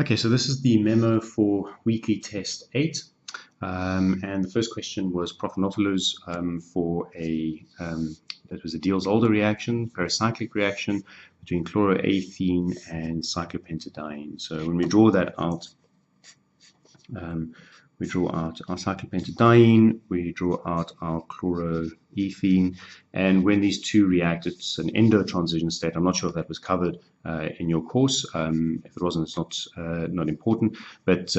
Okay, so this is the memo for weekly test 8. And the first question was Profanopoulous for that was a Diels-Alder reaction, paracyclic reaction between chloroathene and cyclopentadiene. So when we draw that out, we draw out our cyclopentadiene, we draw out our chloroethene, and when these two react, it's an endo-transition state. I'm not sure if that was covered in your course. If it wasn't, it's not important. But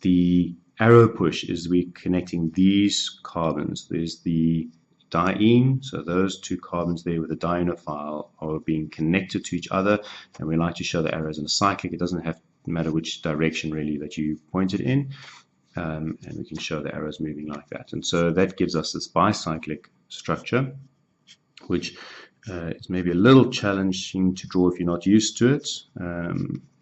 the arrow push is we connecting these carbons. There's the diene, so those two carbons there with a dienophile are being connected to each other, and we like to show the arrows in a cyclic. It doesn't have to matter which direction really that you point it in, and we can show the arrows moving like that. And so that gives us this bicyclic structure, which is maybe a little challenging to draw if you're not used to it,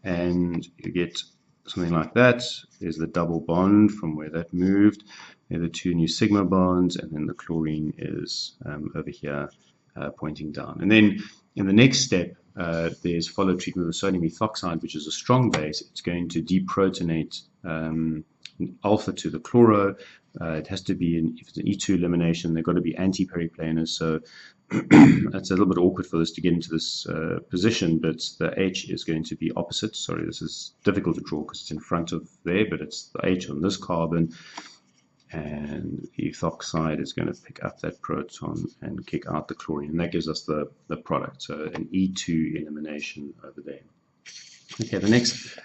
and you get something like that. There's the double bond from where that moved. There are the two new sigma bonds, and then the chlorine is over here pointing down. And then in the next step, there's follow treatment with sodium ethoxide, which is a strong base. It's going to deprotonate alpha to the chloro. It has to be, if it's an E2 elimination, they've got to be anti-periplanars. So it's a little bit awkward for this to get into this position, but the H is going to be opposite. Sorry, this is difficult to draw because it's in front of there, but it's the H on this carbon, and the ethoxide is going to pick up that proton and kick out the chlorine, and that gives us the product. So an E2 elimination over there. Okay, the next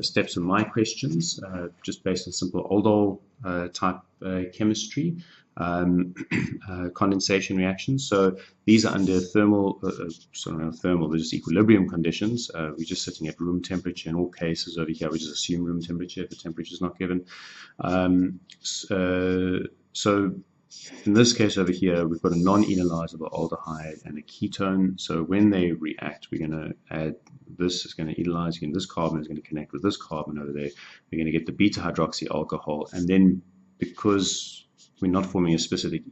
steps of my questions, just based on simple Aldol type chemistry, condensation reactions. So these are under thermal, sorry, not thermal, they're just equilibrium conditions. We're just sitting at room temperature in all cases. Over here we just assume room temperature if the temperature is not given. So in this case over here, we've got a non-enolizable aldehyde and a ketone. So when they react, we're going to add this is going to enolize, and this carbon is going to connect with this carbon over there. We're going to get the beta hydroxy alcohol, and then because we're not forming a specific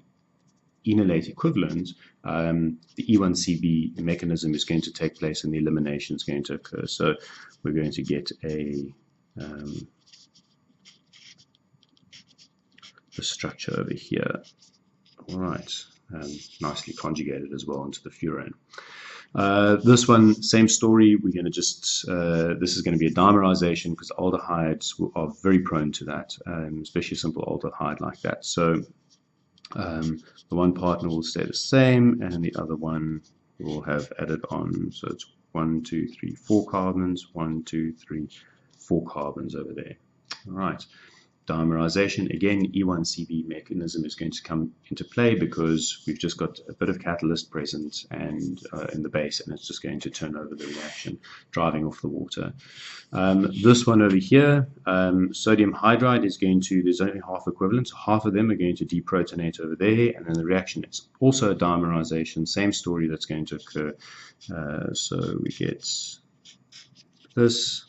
enolate equivalent, the E1CB mechanism is going to take place and the elimination is going to occur. So we're going to get a the structure over here. All right, nicely conjugated as well into the furane. This one, same story. We're going to just, this is going to be a dimerization because aldehydes are very prone to that, especially a simple aldehyde like that. So the one partner will stay the same, and the other one will have added on. So it's 1, 2, 3, 4 carbons, 1, 2, 3, 4 carbons over there. All right. Dimerization, again, E1CB mechanism is going to come into play because we've just got a bit of catalyst present and in the base, and it's just going to turn over the reaction, driving off the water. This one over here, sodium hydride is going to, there's only half equivalent, so half of them are going to deprotonate over there, and then the reaction is also a dimerization, same story that's going to occur. So we get this.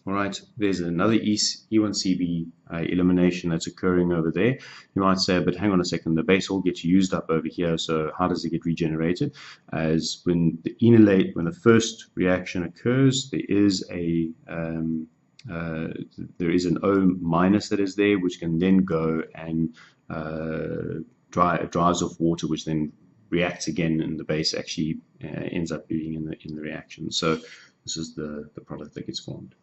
All right, there's another E1CB elimination that's occurring over there. You might say, but hang on a second, the base all gets used up over here, so how does it get regenerated? As when the enolate, when the first reaction occurs, there is an O minus that is there, which can then go and drives off water, which then reacts again, and the base actually ends up being in the reaction. So this is the product that gets formed.